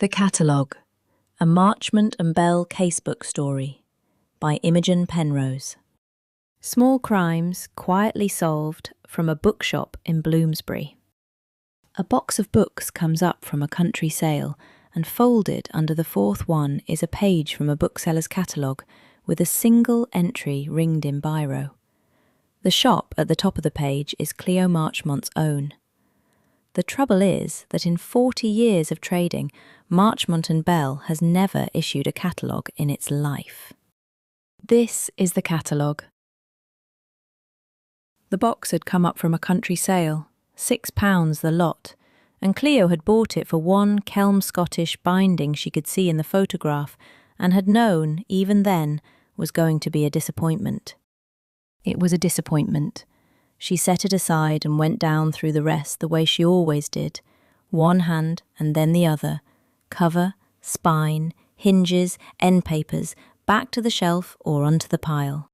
The Catalogue, a Marchmont and Bell Casebook story by Imogen Penrose. Small crimes quietly solved from a bookshop in Bloomsbury. A box of books comes up from a country sale, and folded under the fourth one is a page from a bookseller's catalogue with a single entry ringed in biro. The shop at the top of the page is Cleo Marchmont's own. The trouble is that in 40 years of trading, Marchmont and Bell has never issued a catalogue in its life. This is the catalogue. The box had come up from a country sale, £6 the lot, and Cleo had bought it for one Kelm-Scottish binding she could see in the photograph, and had known, even then, was going to be a disappointment. It was a disappointment. She set it aside and went down through the rest the way she always did, one hand and then the other, cover, spine, hinges, end papers, back to the shelf or onto the pile.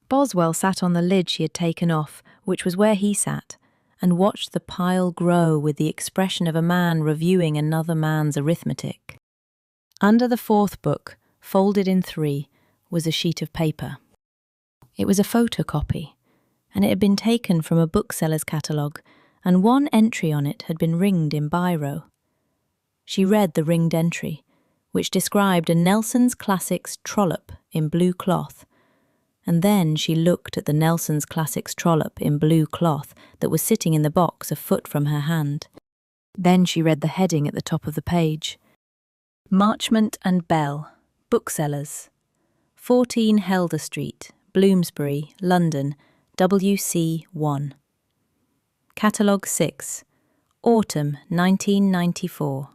Boswell sat on the lid she had taken off, which was where he sat, and watched the pile grow with the expression of a man reviewing another man's arithmetic. Under the fourth book, folded in three, was a sheet of paper. It was a photocopy, and it had been taken from a bookseller's catalogue, and one entry on it had been ringed in biro. She read the ringed entry, which described a Nelson's Classics trollop in blue cloth, and then she looked at the Nelson's Classics trollop in blue cloth that was sitting in the box a foot from her hand. Then she read the heading at the top of the page. Marchmont and Bell, Booksellers, 14 Helder Street, Bloomsbury, London, WC1. Catalogue 6, Autumn 1994.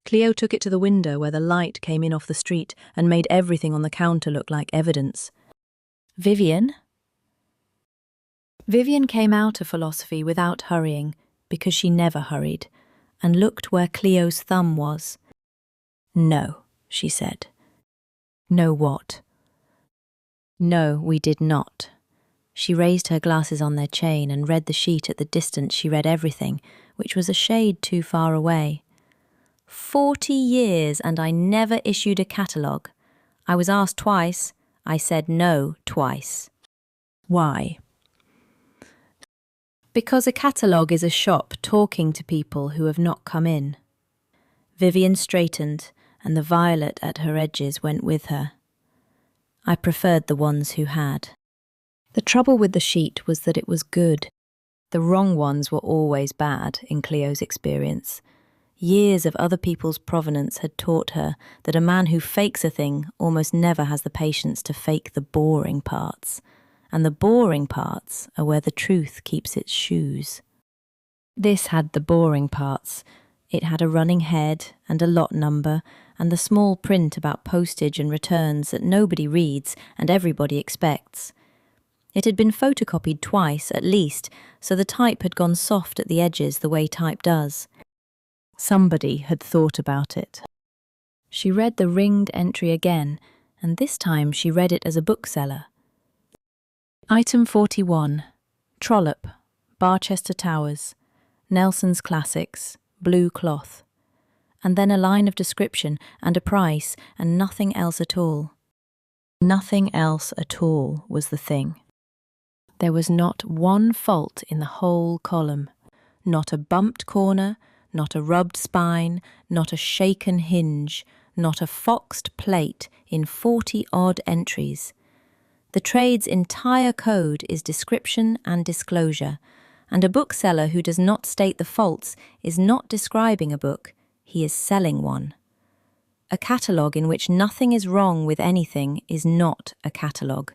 Cleo took it to the window where the light came in off the street and made everything on the counter look like evidence. Vivian? Vivian came out of philosophy without hurrying, because she never hurried, and looked where Cleo's thumb was. No, she said. No what? No, we did not. She raised her glasses on their chain and read the sheet at the distance she read everything, which was a shade too far away. 40 years and I never issued a catalogue. I was asked twice. I said no twice. Why? Because a catalogue is a shop talking to people who have not come in. Vivian straightened, and the violet at her edges went with her. I preferred the ones who had. The trouble with the sheet was that it was good. The wrong ones were always bad, in Cleo's experience. Years of other people's provenance had taught her that a man who fakes a thing almost never has the patience to fake the boring parts, and the boring parts are where the truth keeps its shoes. This had the boring parts. It had a running head and a lot number, and the small print about postage and returns that nobody reads and everybody expects. It had been photocopied twice, at least, so the type had gone soft at the edges the way type does. Somebody had thought about it. She read the ringed entry again, and this time she read it as a bookseller. Item 41. Trollop, Barchester Towers, Nelson's Classics, blue cloth. And then a line of description and a price and nothing else at all. Nothing else at all was the thing. There was not one fault in the whole column. Not a bumped corner, not a rubbed spine, not a shaken hinge, not a foxed plate in 40-odd entries. The trade's entire code is description and disclosure, and a bookseller who does not state the faults is not describing a book, he is selling one. A catalogue in which nothing is wrong with anything is not a catalogue.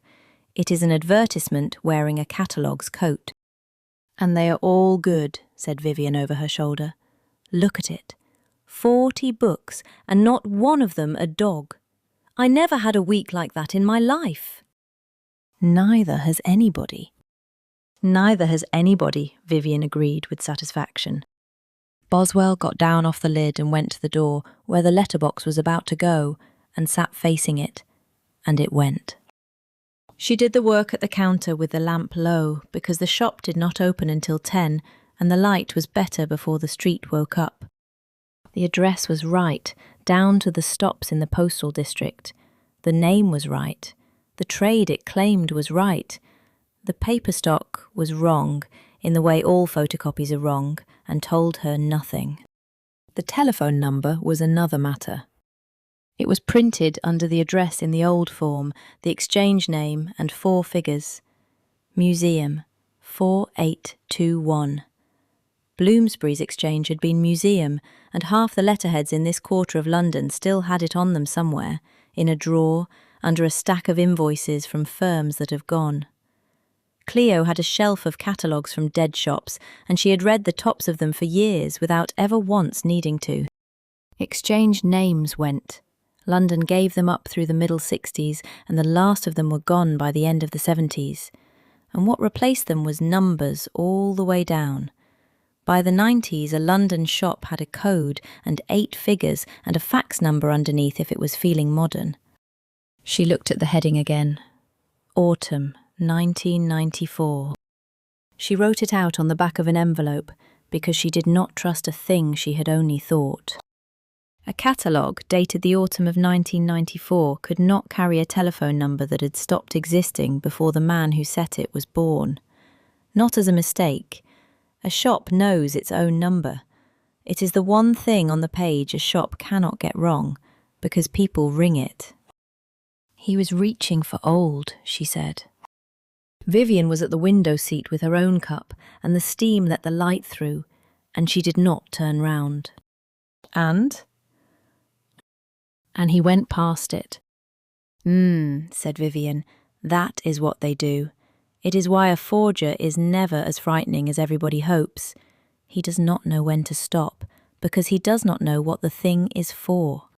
It is an advertisement wearing a catalogue's coat. And they are all good, said Vivian over her shoulder. Look at it. 40 books, and not one of them a dog. I never had a week like that in my life. Neither has anybody. Neither has anybody, Vivian agreed with satisfaction. Boswell got down off the lid and went to the door where the letterbox was about to go and sat facing it, and it went. She did the work at the counter with the lamp low because the shop did not open until 10 and the light was better before the street woke up. The address was right, down to the stops in the postal district. The name was right. The trade it claimed was right. The paper stock was wrong, in the way all photocopies are wrong, and told her nothing. The telephone number was another matter. It was printed under the address in the old form, the exchange name, and 4 figures. Museum, 4821. Bloomsbury's exchange had been museum, and half the letterheads in this quarter of London still had it on them somewhere, in a drawer, under a stack of invoices from firms that have gone. Cleo had a shelf of catalogues from dead shops, and she had read the tops of them for years without ever once needing to. Exchange names went. London gave them up through the middle 60s, and the last of them were gone by the end of the 70s. And what replaced them was numbers all the way down. By the 90s, a London shop had a code and 8 figures and a fax number underneath if it was feeling modern. She looked at the heading again. Autumn, 1994. She wrote it out on the back of an envelope because she did not trust a thing she had only thought. A catalogue dated the autumn of 1994 could not carry a telephone number that had stopped existing before the man who set it was born. Not as a mistake. A shop knows its own number. It is the one thing on the page a shop cannot get wrong, because people ring it. He was reaching for old, she said. Vivian was at the window seat with her own cup, and the steam let the light through, and she did not turn round. And he went past it. Said Vivian, that is what they do. It is why a forger is never as frightening as everybody hopes. He does not know when to stop, because he does not know what the thing is for.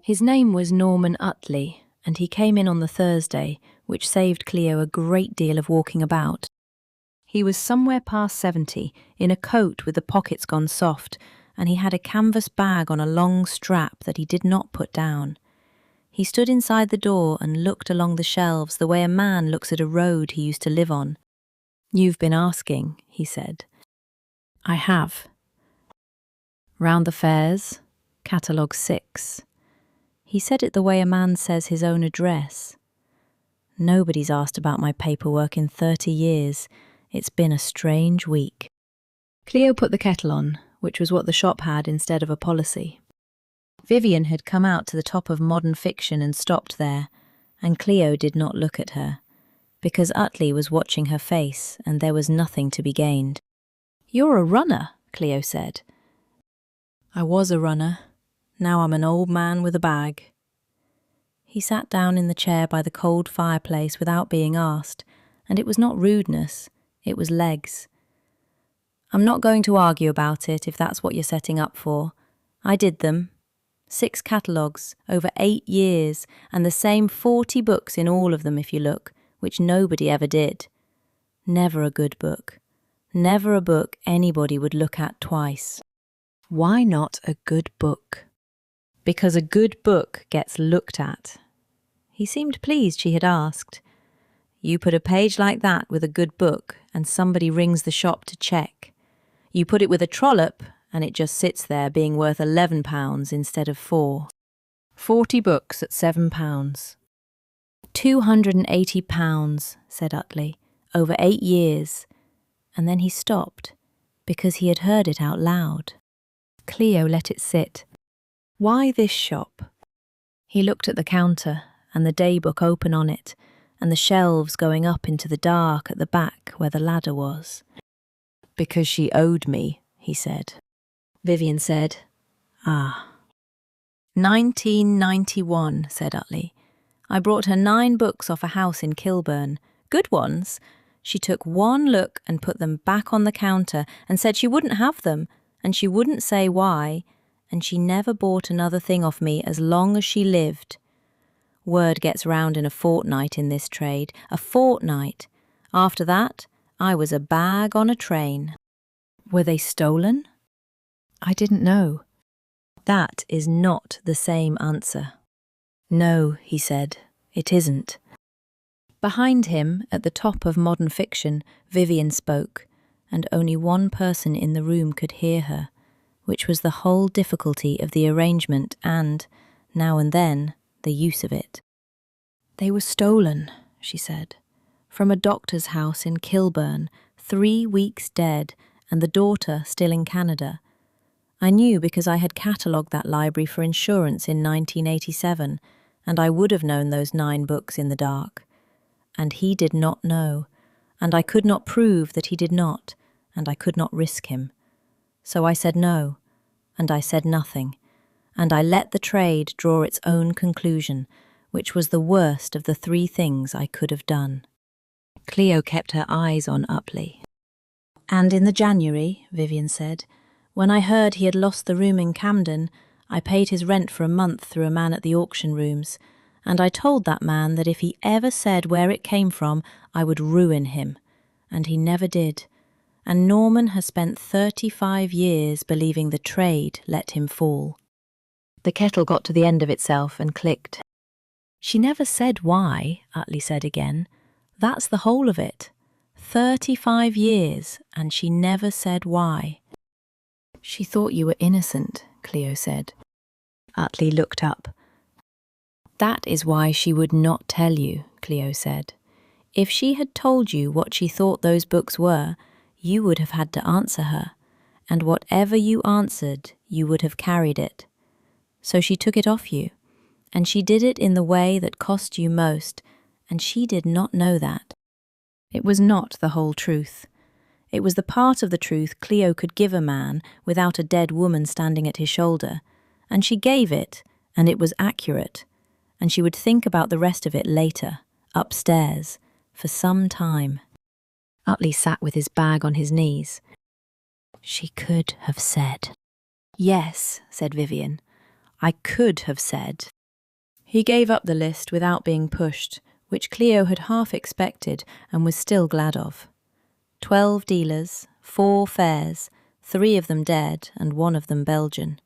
His name was Norman Utley, and he came in on the Thursday, which saved Cleo a great deal of walking about. He was somewhere past 70, in a coat with the pockets gone soft, and he had a canvas bag on a long strap that he did not put down. He stood inside the door and looked along the shelves the way a man looks at a road he used to live on. "You've been asking," he said. "I have." "Round the fairs, Catalogue 6. He said it the way a man says his own address. "Nobody's asked about my paperwork in 30 years. It's been a strange week." Cleo put the kettle on, which was what the shop had instead of a policy. Vivian had come out to the top of modern fiction and stopped there, and Cleo did not look at her, because Utley was watching her face and there was nothing to be gained. "You're a runner," Cleo said. "I was a runner. Now I'm an old man with a bag." He sat down in the chair by the cold fireplace without being asked, and it was not rudeness, it was legs. "I'm not going to argue about it if that's what you're setting up for. I did them. 6 catalogues, over 8 years, and the same 40 books in all of them if you look, which nobody ever did. Never a good book. Never a book anybody would look at twice." Why not a good book? Because a good book gets looked at. He seemed pleased she had asked. You put a page like that with a good book and somebody rings the shop to check. You put it with a trollop and it just sits there being worth £11 instead of 4. 40 books at £7. £280, said Utley, over 8 years. And then he stopped, because he had heard it out loud. Cleo let it sit. Why this shop? He looked at the counter and the daybook open on it, and the shelves going up into the dark at the back where the ladder was. "Because she owed me," he said. Vivian said, "Ah." 1991, said Utley. "I brought her 9 books off a house in Kilburn. Good ones. She took one look and put them back on the counter and said she wouldn't have them, and she wouldn't say why, and she never bought another thing off me as long as she lived. Word gets round in a fortnight in this trade, a fortnight. After that, I was a bag on a train." "Were they stolen?" "I didn't know." "That is not the same answer." "No," he said, "it isn't." Behind him, at the top of modern fiction, Vivian spoke, and only one person in the room could hear her, which was the whole difficulty of the arrangement and, now and then, the use of it. "They were stolen," she said, "from a doctor's house in Kilburn, 3 weeks dead, and the daughter still in Canada. I knew because I had catalogued that library for insurance in 1987, and I would have known those 9 books in the dark. And he did not know, and I could not prove that he did not, and I could not risk him. So I said no, and I said nothing, and I let the trade draw its own conclusion, which was the worst of the 3 things I could have done." Cleo kept her eyes on Utley. "And in the January," Vivian said, "when I heard he had lost the room in Camden, I paid his rent for a month through a man at the auction rooms, and I told that man that if he ever said where it came from, I would ruin him. And he never did. And Norman has spent 35 years believing the trade let him fall." The kettle got to the end of itself and clicked. "She never said why," Utley said again. "That's the whole of it. 35 years, and she never said why." "She thought you were innocent," Cleo said. Utley looked up. "That is why she would not tell you," Cleo said. "If she had told you what she thought those books were, you would have had to answer her, and whatever you answered, you would have carried it. So she took it off you, and she did it in the way that cost you most, and she did not know that. It was not the whole truth. It was the part of the truth Cleo could give a man without a dead woman standing at his shoulder, and she gave it, and it was accurate, and she would think about the rest of it later, upstairs, for some time." Utley sat with his bag on his knees. "She could have said." "Yes," said Vivian. "I could have said." He gave up the list without being pushed, which Cleo had half expected and was still glad of. 12 dealers, 4 fairs, 3 of them dead and 1 of them Belgian.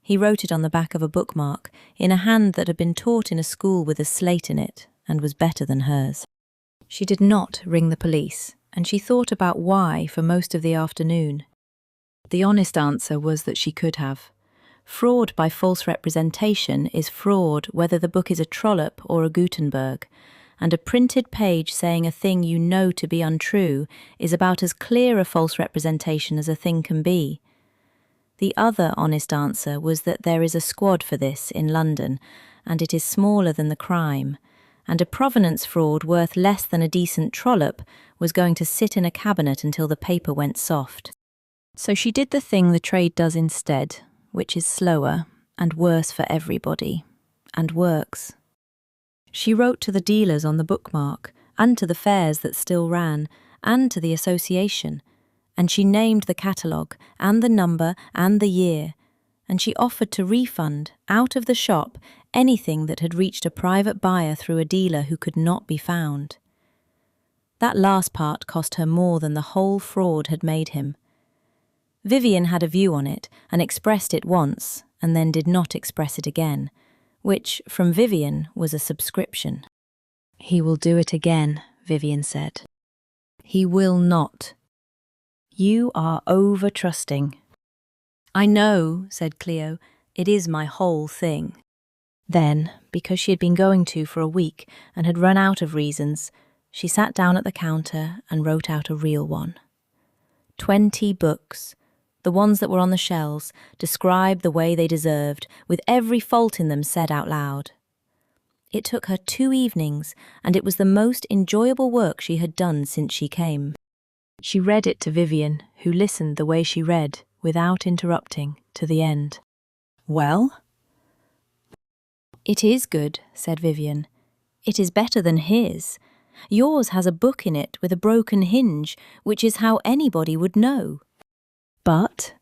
He wrote it on the back of a bookmark, in a hand that had been taught in a school with a slate in it, and was better than hers. She did not ring the police, and she thought about why for most of the afternoon. The honest answer was that she could have. Fraud by false representation is fraud whether the book is a Trollope or a Gutenberg, and a printed page saying a thing you know to be untrue is about as clear a false representation as a thing can be. The other honest answer was that there is a squad for this in London, and it is smaller than the crime, and a provenance fraud worth less than a decent Trollope was going to sit in a cabinet until the paper went soft. So she did the thing the trade does instead, which is slower and worse for everybody, and works. She wrote to the dealers on the bookmark, and to the fairs that still ran, and to the association, and she named the catalogue, and the number, and the year, and she offered to refund, out of the shop, anything that had reached a private buyer through a dealer who could not be found. That last part cost her more than the whole fraud had made him. Vivian had a view on it, and expressed it once, and then did not express it again, which, from Vivian, was a subscription. "He will do it again," Vivian said. "He will not. You are over-trusting." "I know," said Cleo. "It is my whole thing." Then, because she had been going to for a week and had run out of reasons, she sat down at the counter and wrote out a real one. 20 books. The ones that were on the shelves, described the way they deserved, with every fault in them said out loud. It took her 2 evenings, and it was the most enjoyable work she had done since she came. She read it to Vivian, who listened the way she read, without interrupting, to the end. "Well?" "It is good," said Vivian. "It is better than his. Yours has a book in it with a broken hinge, which is how anybody would know. But,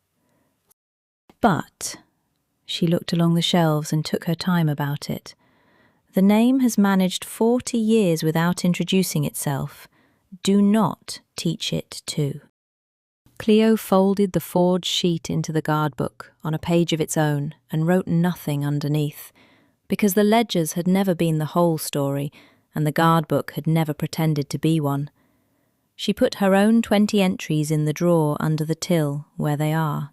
she looked along the shelves and took her time about it. The name has managed 40 years without introducing itself. Do not teach it to." Cleo folded the forged sheet into the guard book on a page of its own and wrote nothing underneath, because the ledgers had never been the whole story, and the guard book had never pretended to be one. She put her own 20 entries in the drawer under the till, where they are.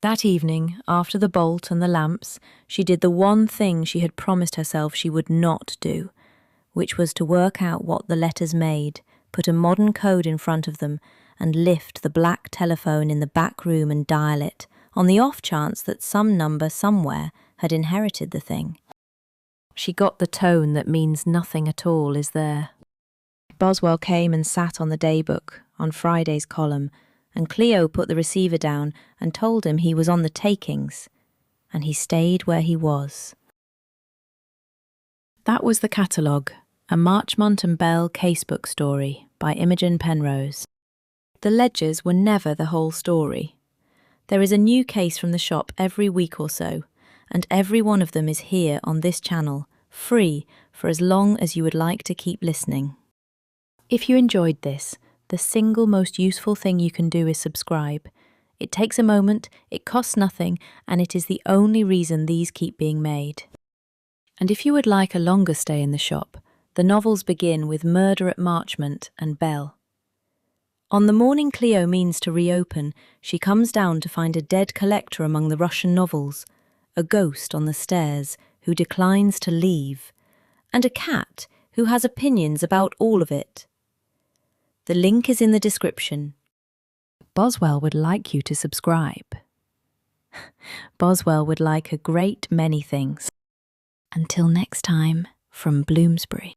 That evening, after the bolt and the lamps, she did the one thing she had promised herself she would not do, which was to work out what the letters made, put a modern code in front of them, and lift the black telephone in the back room and dial it, on the off chance that some number somewhere had inherited the thing. She got the tone that means nothing at all is there. Boswell came and sat on the daybook, on Friday's column, and Cleo put the receiver down and told him he was on the takings, and he stayed where he was. That was the Catalogue, a Marchmont and Bell Casebook story by Imogen Penrose. The ledgers were never the whole story. There is a new case from the shop every week or so, and every one of them is here on this channel, free for as long as you would like to keep listening. If you enjoyed this, the single most useful thing you can do is subscribe. It takes a moment, it costs nothing, and it is the only reason these keep being made. And if you would like a longer stay in the shop, the novels begin with Murder at Marchmont and Bell. On the morning Cleo means to reopen, she comes down to find a dead collector among the Russian novels, a ghost on the stairs who declines to leave, and a cat who has opinions about all of it. The link is in the description. Boswell would like you to subscribe. Boswell would like a great many things. Until next time, from Bloomsbury.